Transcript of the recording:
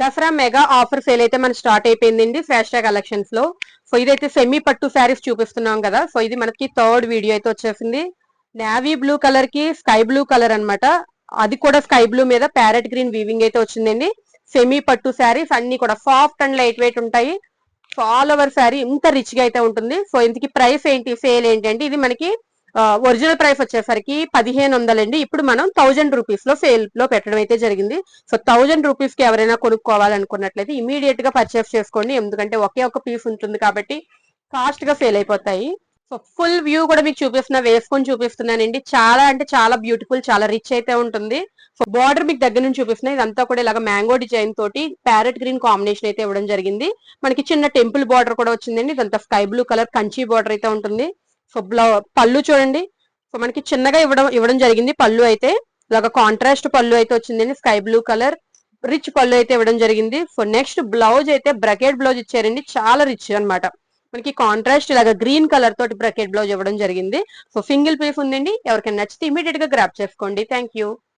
Dasara mega offer sale అయితే మన start అయిపోయిందండి ఫ్యాషా కలెక్షన్స్ లో. సో ఇదైతే సెమీ పట్టు శారీస్ చూపిస్తున్నాం కదా. సో ఇది మనకి థర్డ్ వీడియో అయితే వచ్చేసింది. నేవీ బ్లూ కలర్ కి స్కై బ్లూ కలర్ అన్నమాట. అది కూడా స్కై బ్లూ మీద ప్యారెట్ గ్రీన్ వీవింగ్ అయితే వచ్చిందండి. సెమీ పట్టు శారీస్ అన్ని కూడా సాఫ్ట్ అండ్ లైట్ వెయిట్ ఉంటాయి. ఆల్ ఓవర్ శారీ ఇంత రిచ్ గా అయితే ఉంటుంది. సో ఇంతకి ప్రైస్ ఏంటి, సేల్ ఏంటి అంటే ఇది మనకి ఒరిజినల్ ప్రైస్ వచ్చేసరికి 1500 అండి. ఇప్పుడు మనం 1000 రూపీస్ లో సేల్ లో పెట్టడం అయితే జరిగింది. సో 1000 రూపీస్ కి ఎవరైనా కొనుక్కోవాలనుకున్నట్లయితే ఇమీడియట్ గా పర్చేస్ చేసుకోండి. ఎందుకంటే ఒకే ఒక పీస్ ఉంటుంది కాబట్టి ఫాస్ట్ గా సేల్ అయిపోతాయి. సో ఫుల్ వ్యూ కూడా మీకు చూపిస్తున్నా, వేసుకొని చూపిస్తున్నానండి. చాలా అంటే చాలా బ్యూటిఫుల్, చాలా రిచ్ అయితే ఉంటుంది. సో బార్డర్ మీకు దగ్గర నుంచి చూపిస్తున్నా. ఇదంతా కూడా ఇలాగ మ్యాంగో డిజైన్ తోటి ప్యారెట్ గ్రీన్ కాంబినేషన్ అయితే ఇవ్వడం జరిగింది. మనకి చిన్న టెంపుల్ బార్డర్ కూడా వచ్చిందండి. ఇదంతా sky blue colour Kanchi border అయితే ఉంటుంది. సో పళ్ళు చూడండి. సో మనకి చిన్నగా ఇవ్వడం జరిగింది. పళ్ళు అయితే ఇలాగ కాంట్రాస్ట్ పళ్ళు అయితే వచ్చిందండి. స్కై బ్లూ కలర్ రిచ్ పళ్ళు అయితే ఇవ్వడం జరిగింది. సో నెక్స్ట్ బ్లౌజ్ అయితే బ్రకెట్ బ్లౌజ్ ఇచ్చారండి. చాలా రిచ్ అన్నమాట. మనకి కాంట్రాస్ట్ ఇలాగ గ్రీన్ కలర్ తోటి బ్రకెట్ బ్లౌజ్ ఇవ్వడం జరిగింది. సో సింగిల్ పీస్ ఉందండి. ఎవరికైనా నచ్చితే ఇమీడియట్ గా గ్రాప్ చేసుకోండి. Thank you.